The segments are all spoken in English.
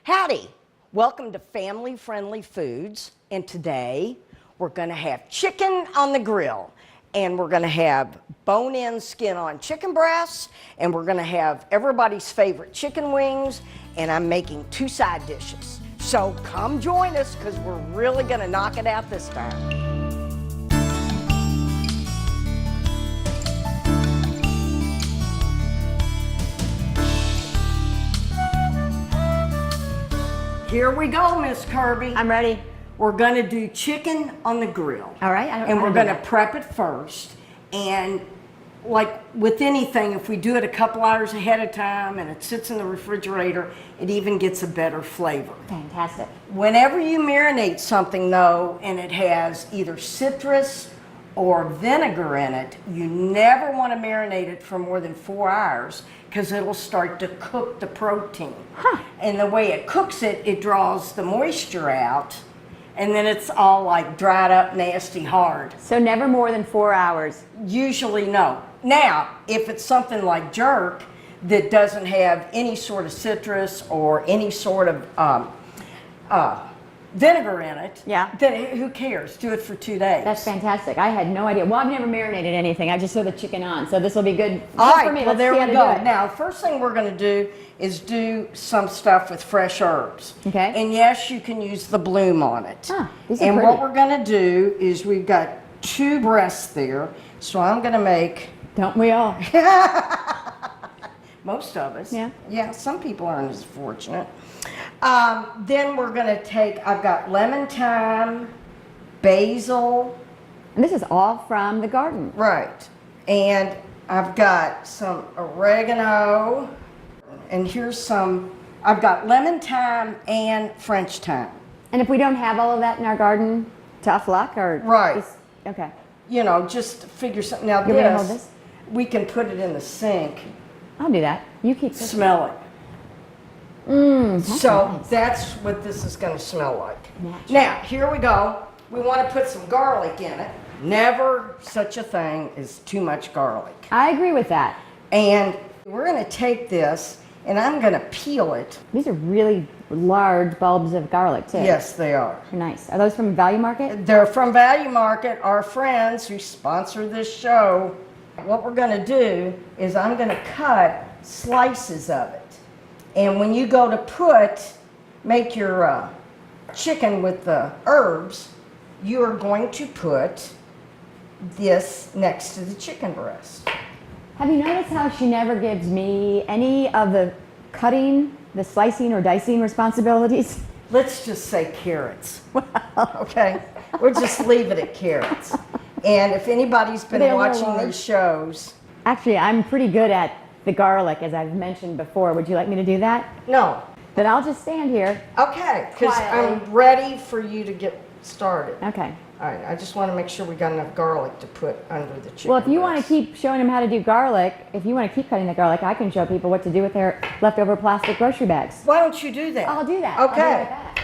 Howdy, welcome to Family Friendly Foods, and today we're going to have chicken on the grill, and we're going to have bone-in skin-on chicken breasts, and we're going to have everybody's favorite chicken wings, and I'm making 2 side dishes. So come join us because we're really going to knock it out this time. Here we go, Miss Kirby. I'm ready. We're going to do chicken on the grill. All right. And we're going to prep it first. And like with anything, if we do it a couple hours ahead of time and it sits in the refrigerator, it even gets a better flavor. Fantastic. Whenever you marinate something, though, and it has either citrus or vinegar in it, you never want to marinate it for more than 4 hours because it'll start to cook the protein. Huh. And the way it cooks it, it draws the moisture out, and then it's all like dried up, nasty, hard. So never more than 4 hours. Usually no. Now, if it's something like jerk that doesn't have any sort of citrus or any sort of vinegar in it, Yeah. then who cares? Do it for 2 days. That's fantastic. I had no idea. Well, I've never marinated anything. I just throw the chicken on. So this will be good All right, for me. well, Let's there see how we to go. do it. Now, the first thing we're going to do is do some stuff with fresh herbs. Okay. And yes, you can use the bloom on it. Huh, these are and pretty. what we're going to do is we've got 2 breasts there, so I'm going to make... Don't we all? Most of us. Yeah. Yeah, some people aren't as fortunate. Then we're going to take, I've got lemon thyme, basil. And this is all from the garden. Right. And I've got some oregano. And here's some, I've got lemon thyme and French thyme. And if we don't have all of that in our garden, tough luck or? Right. Okay. You know, just figure something. Now You want me to hold this? we can put it in the sink. I'll do that. You keep this. Smell it. That's So nice. that's what this is going to smell like. Natural. Now, here we go. We want to put some garlic in it. Never such a thing as too much garlic. I agree with that. And we're going to take this and I'm going to peel it. These are really large bulbs of garlic too. Yes, they are. They're nice. Are those from Value Market? They're from Value Market, our friends who sponsor this show. What we're going to do is I'm going to cut slices of it. And when you go to make your chicken with the herbs, you are going to put this next to the chicken breast. Have you noticed how she never gives me any of the cutting, the slicing or dicing responsibilities? Let's just say carrots. Okay? We'll just leave it at carrots. And if anybody's been They're a little watching large. these shows, Actually, I'm pretty good at the garlic, as I've mentioned before. Would you like me to do that? no. Then I'll just stand here. Okay, because Quietly. I'm ready for you to get started. Okay. All right, I just want to make sure we got enough garlic to put under the chicken Well, if you want to breast. keep showing them how to do garlic, if you want to keep cutting the garlic, I can show people what to do with their leftover plastic grocery bags. Why don't you do that? I'll do that. I'll be Okay. right back.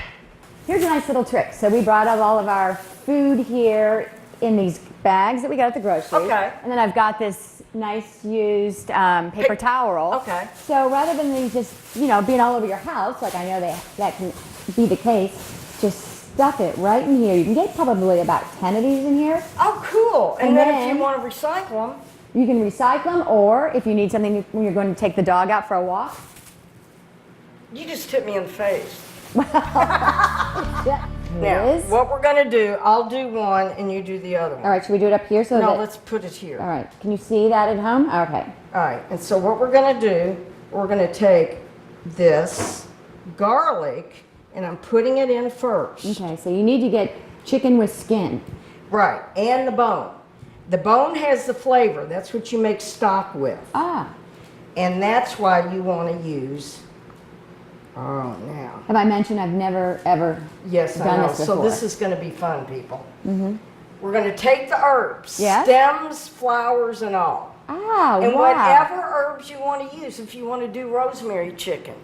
Here's a nice little trick. So we brought up all of our food here in these bags that we got at the grocery. Okay. And then I've got this nice used paper towel roll. Okay. So rather than these just, being all over your house, like I know that can be the case, just stuff it right in here. You can get probably about 10 of these in here. Oh, cool. And And then if then- you want to recycle them, You can recycle them, or if you need something when you're going to take the dog out for a walk. you just hit me in the face. Yeah, Now, it is. what we're going to do, I'll do one and you do the other one. All right, should we do it up here so No, that? let's put it here. All right, can you see that at home? Okay. All right, and so what we're going to do, we're going to take this garlic and I'm putting it in first. Okay, so you need to get chicken with skin. Right, and the bone. The bone has the flavor. That's what you make stock with. Ah, And that's why you want to use, oh, now. have I mentioned I've never ever Yes, I done know. this So before? this is going to be fun, people. Mm-hmm. We're going to take the herbs, Yes. stems, flowers, and all. Ah, And wow. whatever herbs you want to use, if you want to do rosemary chicken,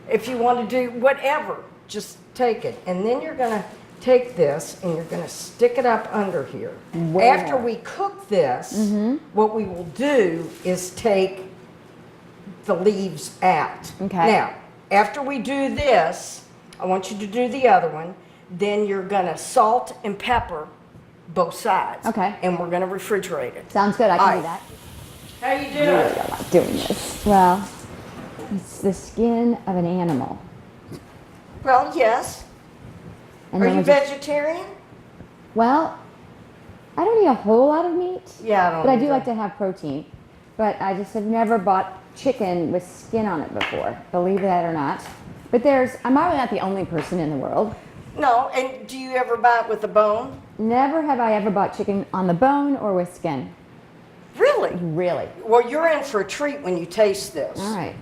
if you want to do whatever, just take it. And then you're going to take this and you're going to stick it up under here. Where? After we cook this, what we will do is take the leaves out. Okay. Now, after we do this, I want you to do the other one. Then you're gonna salt and pepper both sides. Okay. And we're gonna refrigerate it. Sounds good. I can All do right. that. How you doing? Really don't like doing this. Well, it's the skin of an animal. Well, yes. And Are then you we just- vegetarian? Well, I don't eat a whole lot of meat. Yeah, I don't But I do either. like to have protein. But I just have never bought chicken with skin on it before, believe that or not. But I'm probably not the only person in the world. No, and do you ever buy it with a bone? Never have I ever bought chicken on the bone or with skin. Really? Really. Well, you're in for a treat when you taste this. All right.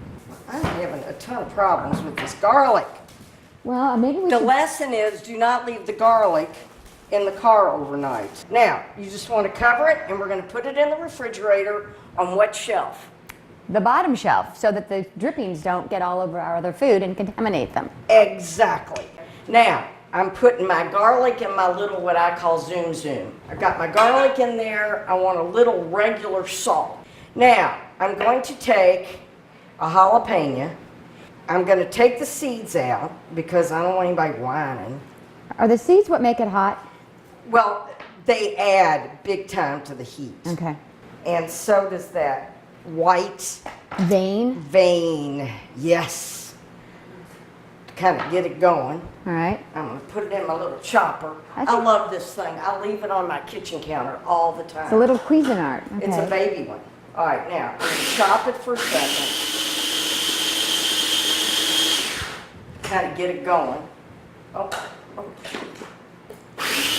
I'm having a ton of problems with this garlic. Well, maybe we The should... lesson is do not leave the garlic in the car overnight. Now, you just want to cover it, and we're going to put it in the refrigerator on what shelf? The bottom shelf, so that the drippings don't get all over our other food and contaminate them. Exactly. Now, I'm putting my garlic in my little, what I call Zoom Zoom. I've got my garlic in there. I want a little regular salt. Now, I'm going to take a jalapeno. I'm going to take the seeds out because I don't want anybody whining. Are the seeds what make it hot? Well, they add big time to the heat. Okay. And so does that white Vein. vein. Yes. To kind of get it going. All right. I'm going to put it in my little chopper. I I think- love this thing. I leave it on my kitchen counter all the time. It's a little Cuisinart. Okay. It's a baby one. All right, now, I'm going to chop it for a second. Kind of get it going. Oh.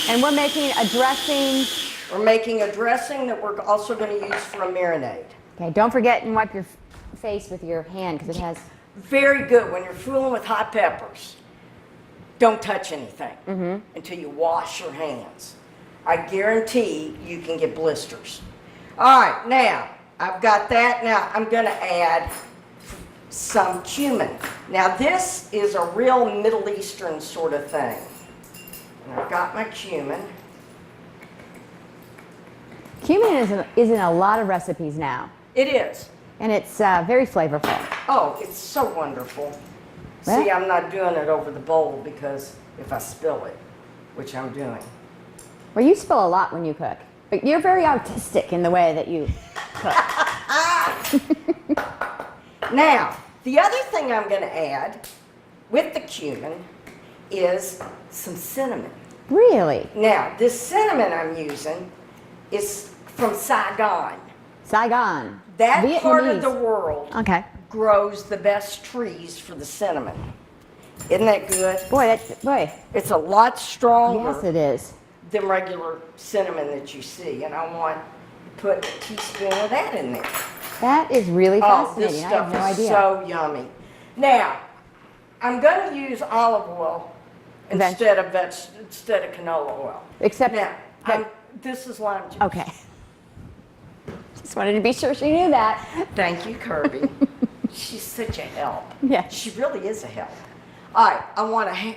And we're making a dressing. We're making a dressing that we're also going to use for a marinade. Okay, don't forget and wipe your face with your hand because it has... Very good when you're fooling with hot peppers. Don't touch anything until you wash your hands. I guarantee you can get blisters. All right, now I've got that. Now I'm going to add some cumin. Now this is a real Middle Eastern sort of thing. And I've got my cumin. Cumin is in a lot of recipes now, It is. and it's very flavorful. Oh, it's so wonderful. Well- See, I'm not doing it over the bowl because if I spill it, which I'm doing. Well, you spill a lot when you cook, but you're very artistic in the way that you cook. Now, the other thing I'm going to add with the cumin is some cinnamon. Really? Now, this cinnamon I'm using is from Saigon. Saigon. That part of Vietnamese. the world Okay. grows the best trees for the cinnamon. Isn't that good? Boy, It's a lot stronger yes it is. than regular cinnamon that you see, and I want to put a teaspoon of that in there. That is really Oh, this fascinating. I have stuff no is idea. so yummy. Now, I'm going to use olive oil instead of canola oil. Except Now, that- this is lime juice. Okay. Just wanted to be sure she knew that. Thank you, Kirby. She's such a help. Yeah. She really is a help. All right, I want to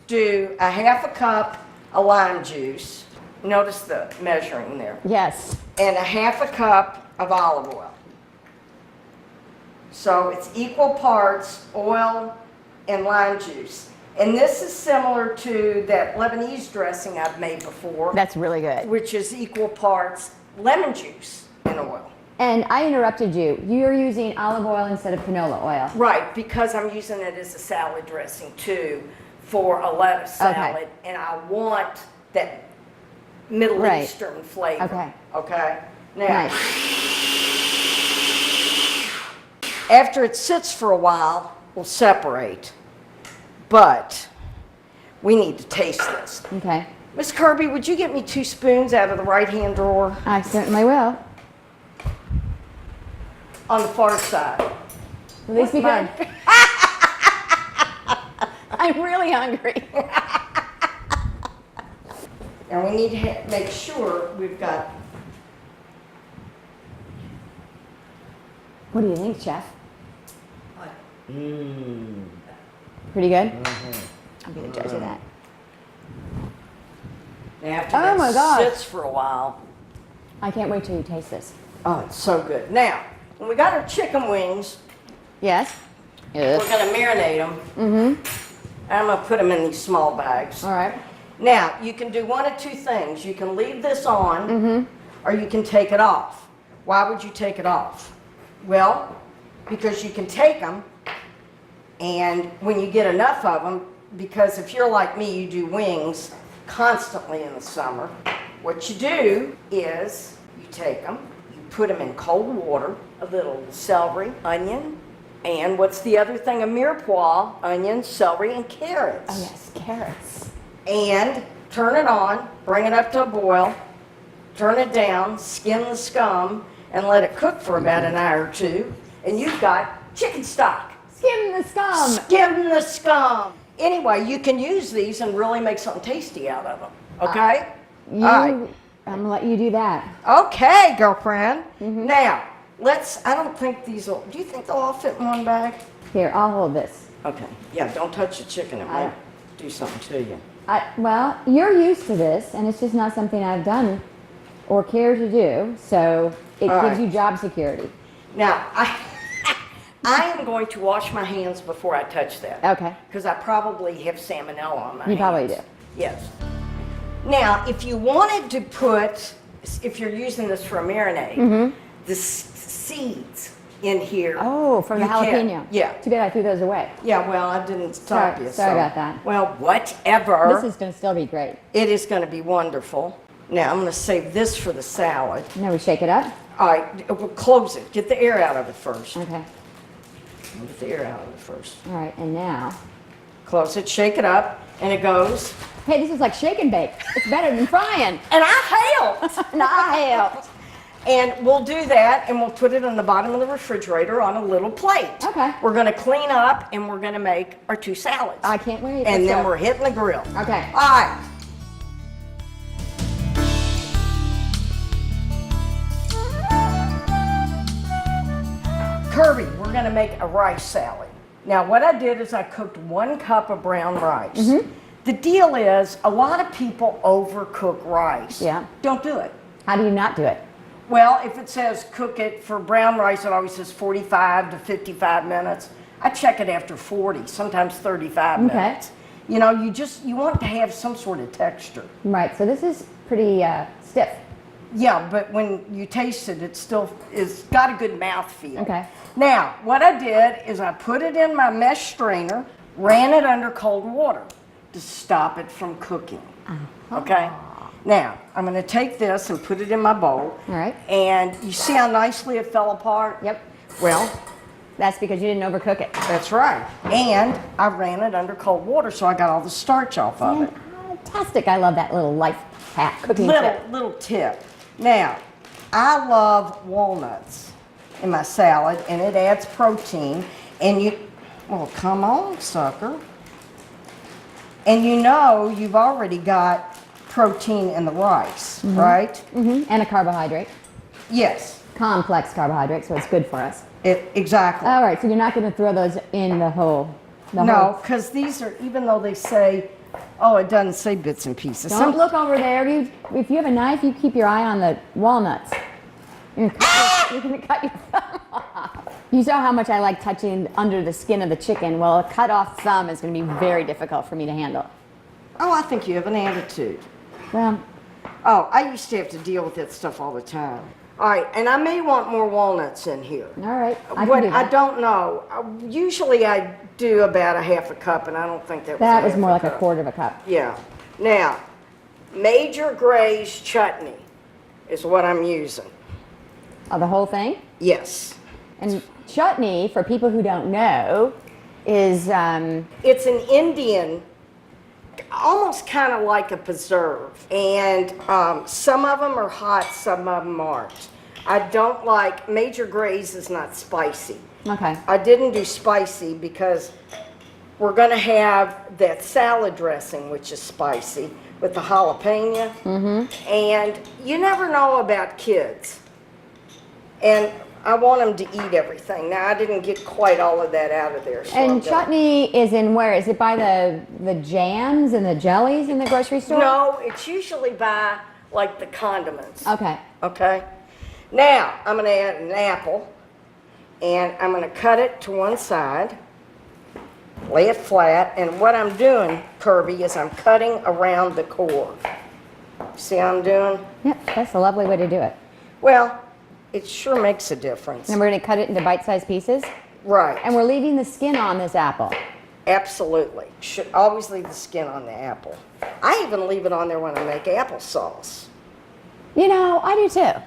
do a half a cup of lime juice. Notice the measuring there. Yes. And a half a cup of olive oil. So it's equal parts oil and lime juice. And this is similar to that Lebanese dressing I've made before, That's really good. which is equal parts lemon juice and oil. And I interrupted you. You're using olive oil instead of canola oil. Right, because I'm using it as a salad dressing too for a lettuce Okay. salad, and I want that Middle Right. Eastern flavor. Okay. Okay. Now, Nice. after it sits for a while, we'll separate. But we need to taste this. Okay. Miss Kirby, would you get me 2 spoons out of the right-hand drawer I certainly will. on the far side? At least be My- good. I'm really hungry. And we need to make sure we've got. What do you think, Chef? Mmm. Pretty good? Mm-hmm. I'll be the judge of that. After Oh that my gosh. sits for a while. I can't wait till you taste this. Oh, it's so good. Now, when we got our chicken wings, Yes? we're going to marinate them. Mm-hmm. I'm gonna put them in these small bags. All right. Now, you can do one of two things. You can leave this on, or you can take it off. Why would you take it off? Well, because you can take them, and when you get enough of them, because if you're like me, you do wings constantly in the summer, what you do is you take them, you put them in cold water, a little celery, onion, and what's the other thing? A mirepoix, onion, celery, and carrots. Oh yes, carrots. And turn it on, bring it up to a boil, turn it down, skim the scum, and let it cook for about an hour or two, and you've got chicken stock. Skim the scum. Skim the scum. Anyway, you can use these and really make something tasty out of them, okay? All right. I'm gonna let you do that. Okay, girlfriend. Now, I don't think these will, do you think they'll all fit in one bag? Here, I'll hold this. Okay, yeah, don't touch the chicken, it might do something to you. Well, you're used to this, and it's just not something I've done or care to do, so it All gives right. you job security. Now, I am going to wash my hands before I touch that. Okay. Because I probably have salmonella on my hands. You probably do. Yes. Now, if you wanted to put, if you're using this for a marinade, the seeds in here. Oh, from the you can- jalapeno. Yeah. Too bad I threw those away. Yeah, well, I didn't stop you. Sorry about that. Well, whatever. This is gonna still be great. It is going to be wonderful. Now, I'm going to save this for the salad. Now we shake it up. All right, we'll close it. Get the air out of it first. Okay. Get the air out of it first. All right, and now. Close it, shake it up, and it goes. Hey, this is like shake and bake. It's better than frying. And I helped. And I helped. And we'll do that, and we'll put it on the bottom of the refrigerator on a little plate. Okay. We're going to clean up, and we're going to make our 2 salads. I can't wait. And Let's then go. we're hitting the grill. Okay. All right. Kirby, we're going to make a rice salad. Now, what I did is I cooked 1 cup of brown rice. The deal is, a lot of people overcook rice. Yeah. Don't do it. How do you not do it? Well, if it says cook it for brown rice, it always says 45 to 55 minutes. I check it after 40, sometimes 35 minutes. You know, you want to have some sort of texture. Right, so this is pretty stiff. Yeah, but when you taste it, it's got a good mouthfeel. Okay. Now, what I did is I put it in my mesh strainer, ran it under cold water to stop it from cooking. Okay? Now, I'm going to take this and put it in my bowl. All right. And you see how nicely it fell apart? Yep. Well, That's because you didn't overcook it. that's right. And I ran it under cold water, so I got all the starch off of it. Fantastic. I love that little life hack cooking tip. Little tip. Now, I love walnuts in my salad, and it adds protein. And well, come on, sucker. And you know you've already got protein in the rice, right? And a carbohydrate. Yes, Complex carbohydrate, so it's good for us. exactly. All right, so you're not going to throw those in the whole. No, because these are, even though they say, oh, it doesn't say bits and pieces. Don't look over there. If you have a knife, you keep your eye on the walnuts. You're going to cut your thumb off. You saw how much I like touching under the skin of the chicken. Well, a cut off thumb is going to be very difficult for me to handle. Oh, I think you have an attitude. Well, Oh, I used to have to deal with that stuff all the time. All right, and I may want more walnuts in here. all right. I What can do that. I don't know. Usually I do about a half a cup, and I don't think that was That a was half more like a cup. quarter of a cup. Yeah. Now, Major Gray's chutney is what I'm using. Oh, the whole thing? Yes. And chutney, for people who don't know, is It's an Indian, almost kind of like a preserve. And some of them are hot, some of them aren't. I don't like, Major Gray's is not spicy. okay. I didn't do spicy because we're going to have that salad dressing, which is spicy, with the jalapeno. And you never know about kids. And I want them to eat everything. Now, I didn't get quite all of that out of there. So I'm And gonna- chutney is in where? Is it by the jams and the jellies in the grocery store? No, it's usually by, like, the condiments. Okay. Okay? Now, I'm going to add an apple, and I'm going to cut it to one side. lay it flat, and what I'm doing, Kirby, is I'm cutting around the core. See how I'm doing? Yep, that's a lovely way to do it. Well, it sure makes a difference. And we're going to cut it into bite-sized pieces. Right. And we're leaving the skin on this apple. Absolutely. Should always leave the skin on the apple. I even leave it on there when I make applesauce. You know, I do too.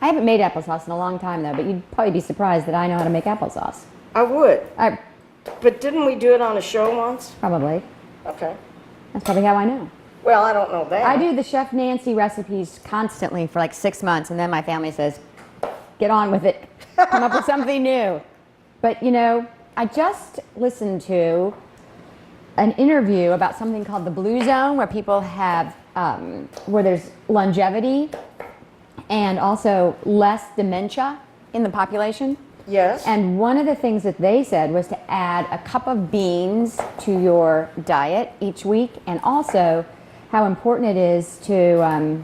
I haven't made applesauce in a long time though, but you'd probably be surprised that I know how to make applesauce. I would. I But didn't we do it on a show once? probably. Okay. That's probably how I know. Well, I don't know that. I do the Chef Nancy recipes constantly for like 6 months, and then my family says, get on with it. Come up with something new. But, you know, I just listened to an interview about something called the Blue Zone, where people have, where there's longevity and also less dementia in the population. Yes. And one of the things that they said was to add a cup of beans to your diet each week, and also how important it is to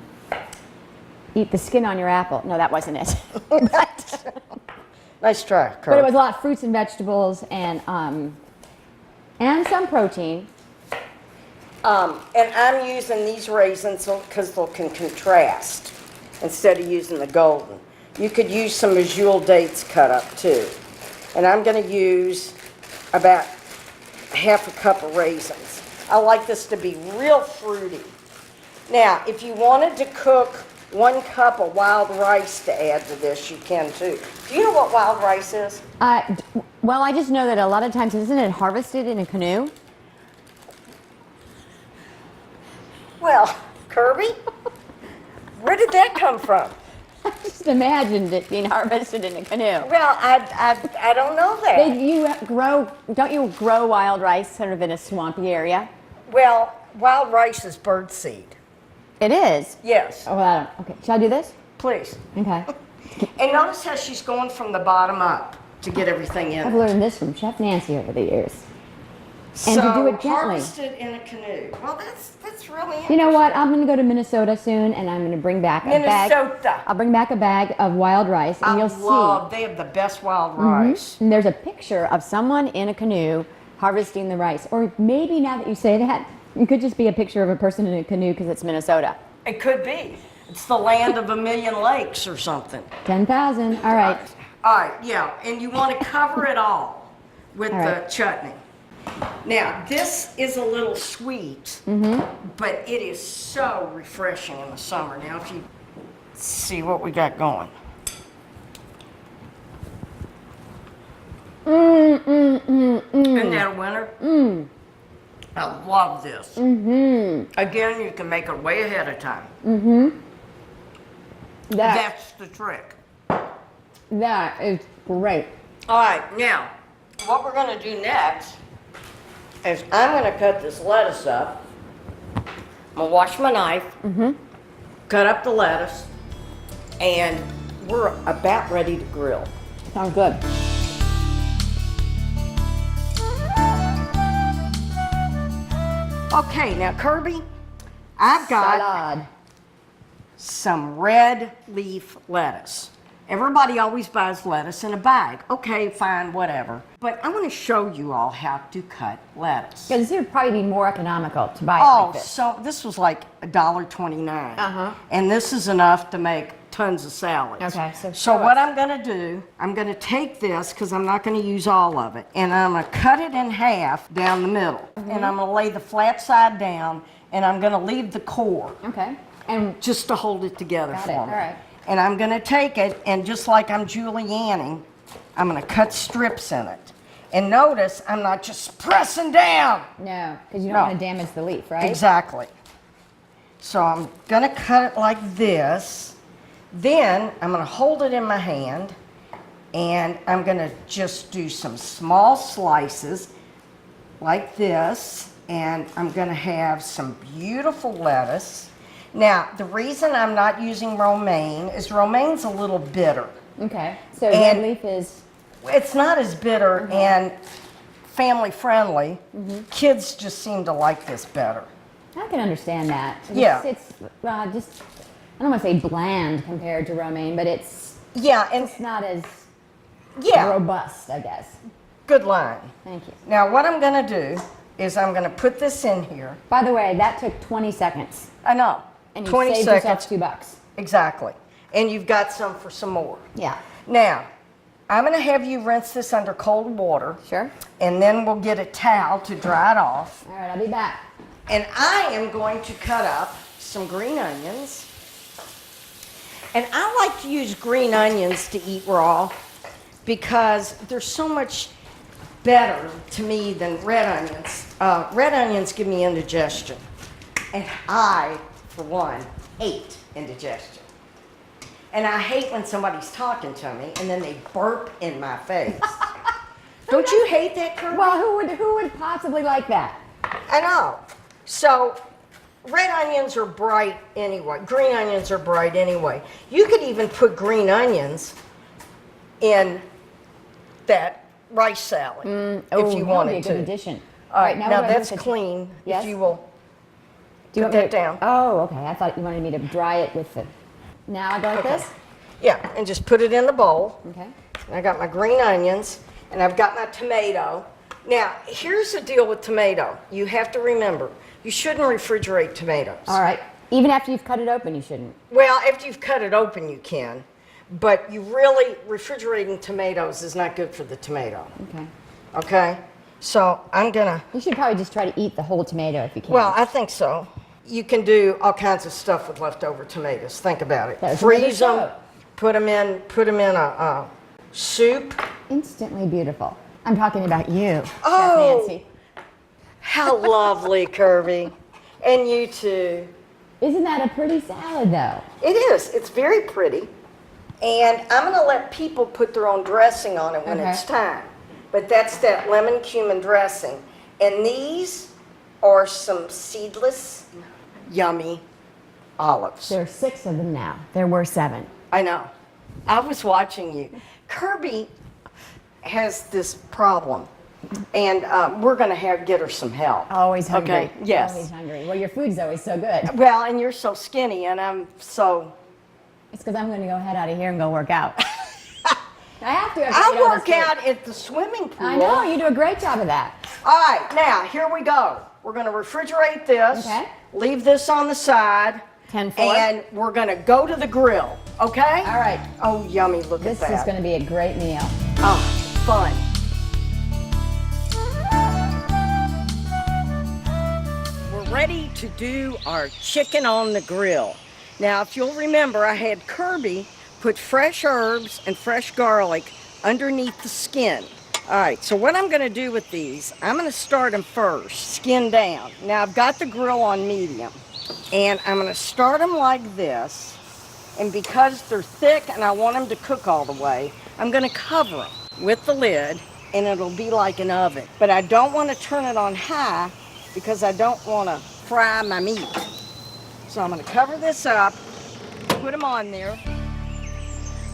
eat the skin on your apple. No, that wasn't it. Nice try, Kirby. But it was a lot of fruits and vegetables and some protein. And I'm using these raisins because they can contrast instead of using the golden. You could use some Medjool dates cut up too. And I'm going to use about half a cup of raisins. I like this to be real fruity. Now, if you wanted to cook 1 cup of wild rice to add to this, you can too. Do you know what wild rice is? Well, I just know that a lot of times, isn't it harvested in a canoe? Well, Kirby, where did that come from? I just imagined it being harvested in a canoe. Well, I don't know that. Don't you grow wild rice sort of in a swampy area? Well, wild rice is birdseed. It is? Yes, Oh, I don't. Okay, shall I do this? please. Okay. And notice how she's going from the bottom up to get everything I've in. learned this from Chef Nancy over the years. And to do it gently. Harvested in a canoe. Well, that's really You know what? I'm going to go to Minnesota soon, and I'm going to bring back a bag. Minnesota. I'll bring back a bag of wild rice, and you'll see. They have the best wild rice. And there's a picture of someone in a canoe harvesting the rice. Or maybe now that you say that, it could just be a picture of a person in a canoe because it's Minnesota. It could be. It's the land of a million lakes or something. 10,000. All right. All right, yeah, and you want to cover it all with All the right. chutney. Now, this is a little sweet, but it is so refreshing in the summer. Now, if you see what we got going. Isn't that a winner? I love this. Again, you can make it way ahead of time. That's the trick. That is great. All right, now, what we're going to do next is I'm going to cut this lettuce up. I'm going to wash my knife, cut up the lettuce, and we're about ready to grill. Sounds good. Okay, now, Kirby, I've got Salad. some red leaf lettuce. Everybody always buys lettuce in a bag. Okay, fine, whatever. But I want to show you all how to cut lettuce. Because this would probably be more economical to buy it Oh, like this. so this was like $1.29. Uh-huh. And this is enough to make tons of salads. Okay, so So show what us. I'm going to do, I'm going to take this because I'm not going to use all of it, and I'm going to cut it in half down the middle. And I'm going to lay the flat side down, and I'm going to leave the core Okay. And just to hold it together Got for it, me. all right. And I'm going to take it, and just like I'm julienning, I'm going to cut strips in it. And notice I'm not just pressing down. no, because you don't No. want to damage the leaf, right? Exactly. So I'm going to cut it like this. Then I'm going to hold it in my hand, and I'm going to just do some small slices like this, and I'm going to have some beautiful lettuce. Now, the reason I'm not using romaine is romaine's a little bitter. Okay. So And- red leaf is It's not as bitter and family friendly. Kids just seem to like this better. I can understand that. Yeah. It's just, I don't want to say bland compared to romaine, but it's Yeah, and not as yeah, robust, I guess. Good line. Thank you. Now what I'm gonna do is I'm gonna put this in here. By the way, that took 20 seconds. I know. And you 20 saved seconds. yourself $2. Exactly. And you've got some for some more. Yeah. Now, I'm gonna have you rinse this under cold water. Sure. And then we'll get a towel to dry it off. All right, I'll be back. And I am going to cut up some green onions. And I like to use green onions to eat raw because they're so much better to me than red onions. Red onions give me indigestion. And I, for one, hate indigestion. And I hate when somebody's talking to me and then they burp in my face. Don't you hate that, Kirby? Well, who would possibly like that? I know. So, red onions are bright anyway. Green onions are bright anyway. You could even put green onions in that rice salad if you wanted be a to. good addition. All right, now we're gonna that's put the- clean. Yes? If you will Do you put want me that down. Oh, okay. I thought you wanted me to dry it with the. Now I go like Okay. this. Yeah, and just put it in the bowl. Okay. I got my green onions, and I've got my tomato. Now, here's the deal with tomato. You have to remember, you shouldn't refrigerate tomatoes. All right. Even after you've cut it open, you shouldn't. Well, after you've cut it open, you can. But you really, refrigerating tomatoes is not good for the tomato. Okay. Okay? So I'm gonna, You should probably just try to eat the whole tomato if you can. well, I think so. You can do all kinds of stuff with leftover tomatoes. Think about it. That's Freeze another them, show. put them in a soup. Instantly beautiful. I'm talking about you, Oh. Chef Nancy. How lovely, Kirby. And you too. Isn't that a pretty salad, though? It is. It's very pretty. And I'm going to let people put their own dressing on it when Okay. it's time. But that's that lemon cumin dressing. And these are some seedless, yummy olives. There are 6 of them now. There were 7. I know. I was watching you. Kirby has this problem. And we're going to get her some help. Always hungry. Okay, yes. Always hungry. Well, your food's always so good. Well, and you're so skinny, and I'm so... It's because I'm going to go head out of here and go work out. I have to. I work out at the swimming pool. I know. You do a great job of that. All right, now, here we go. We're going to refrigerate this. Okay. Leave this on the side. 10-4. And we're going to go to the grill, okay? All right. Oh, yummy. Look This at that. is going to be a great meal. Oh, fun. We're ready to do our chicken on the grill. Now, if you'll remember, I had Kirby put fresh herbs and fresh garlic underneath the skin. All right, so what I'm gonna do with these, I'm gonna start them first, skin down. Now, I've got the grill on medium, and I'm gonna start them like this, and because they're thick and I want them to cook all the way, I'm gonna cover them with the lid, and it'll be like an oven. But I don't wanna turn it on high because I don't wanna fry my meat. So I'm gonna cover this up, put them on there.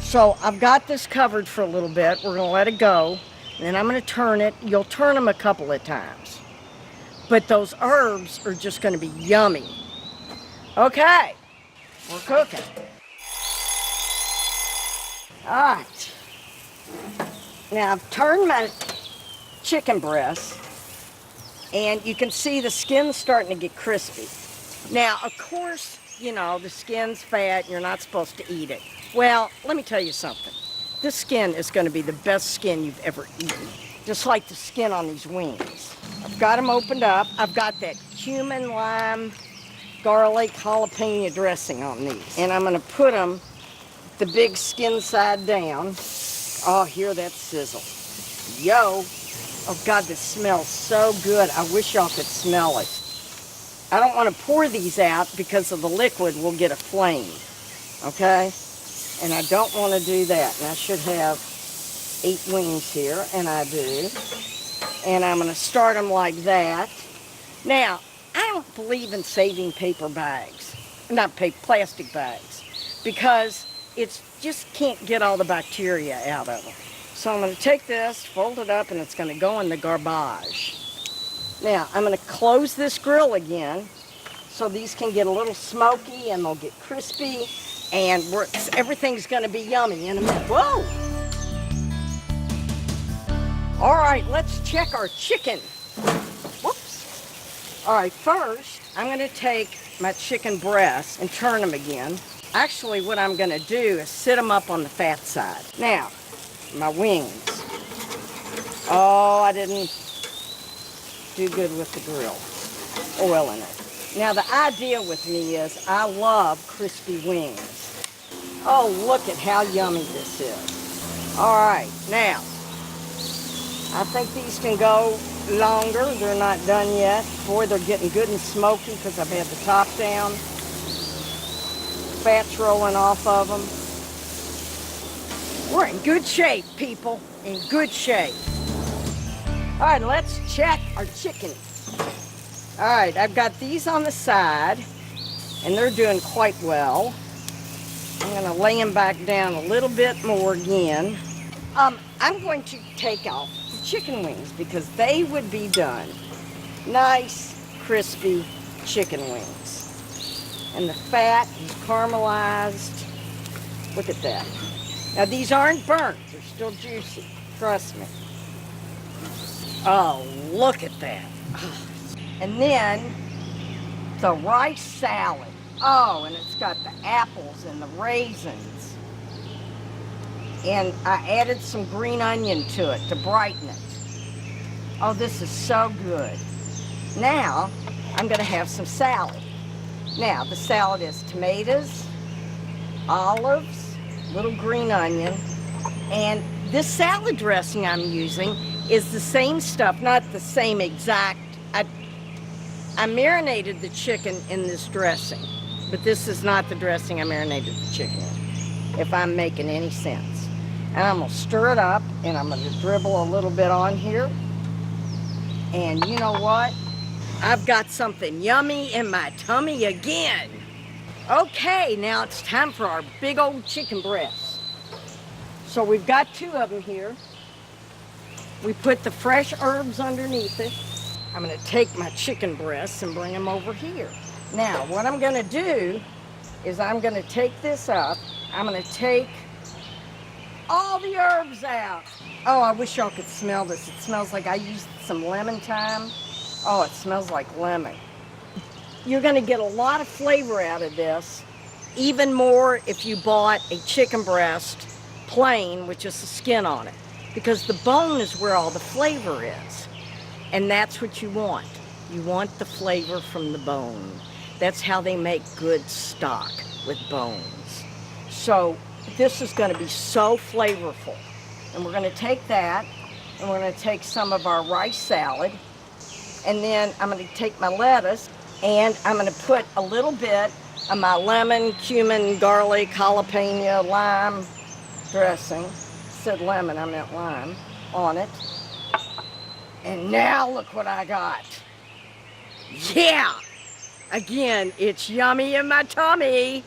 So I've got this covered for a little bit. We're gonna let it go. And then I'm gonna turn it. You'll turn them a couple of times. But those herbs are just gonna be yummy. Okay, we're cooking. All right. Now I've turned my chicken breast, and you can see the skin's starting to get crispy. Now, of course, you know, the skin's fat and you're not supposed to eat it. Well, let me tell you something. This skin is going to be the best skin you've ever eaten. Just like the skin on these wings. I've got them opened up. I've got that cumin, lime, garlic, jalapeno dressing on these. And I'm going to put them the big skin side down. Oh, hear that sizzle. Yo. Oh, God, this smells so good. I wish y'all could smell it. I don't want to pour these out because of the liquid will get aflamed, okay? And I don't want to do that. And I should have 8 wings here, and I do. And I'm going to start them like that. Now, I don't believe in saving paper bags, not plastic bags, because it's just can't get all the bacteria out of them. So I'm going to take this, fold it up, and it's going to go in the garbage. Now, I'm going to close this grill again so these can get a little smoky and they'll get crispy, and everything's going to be yummy in a minute. Whoa! All right, let's check our chicken. Whoops. All right, first, I'm gonna take my chicken breasts and turn them again. Actually, what I'm gonna do is sit them up on the fat side. Now, my wings. Oh, I didn't do good with the grill. Oil in it. Now, the idea with me is I love crispy wings. Oh, look at how yummy this is. All right, now, I think these can go longer. They're not done yet. Boy, they're getting good and smoky because I've had the top down. Fat's rolling off of them. We're in good shape, people. In good shape. All right, let's check our chicken. All right, I've got these on the side, and they're doing quite well. I'm gonna lay them back down a little bit more again. I'm going to take off the chicken wings because they would be done. Nice, crispy chicken wings. And the fat is caramelized. Look at that. Now these aren't burnt, they're still juicy, trust me. Oh, look at that. And then the rice salad. Oh, and it's got the apples and the raisins. And I added some green onion to it to brighten it. Oh, this is so good. Now, I'm gonna have some salad. Now, the salad is tomatoes, olives, little green onion, and this salad dressing I'm using is the same stuff, not the same exact. I marinated the chicken in this dressing, but this is not the dressing I marinated the chicken in, if I'm making any sense. And I'm gonna stir it up, and I'm gonna dribble a little bit on here. And you know what? I've got something yummy in my tummy again. Okay, now it's time for our big old chicken breasts. So we've got 2 of them here. We put the fresh herbs underneath it. I'm gonna take my chicken breasts and bring them over here. Now, what I'm gonna do is I'm gonna take this up. I'm gonna take all the herbs out. Oh, I wish y'all could smell this. It smells like I used some lemon thyme. Oh, it smells like lemon. You're gonna get a lot of flavor out of this, even more if you bought a chicken breast plain with just the skin on it, because the bone is where all the flavor is. And that's what you want. You want the flavor from the bone. That's how they make good stock, with bones. So this is gonna be so flavorful. And we're gonna take that, and we're gonna take some of our rice salad, and then I'm gonna take my lettuce, and I'm gonna put a little bit of my lemon, cumin, garlic, jalapeno, lime dressing. I said lemon, I meant lime, on it. And now look what I got. Yeah! Again, it's yummy in my tummy.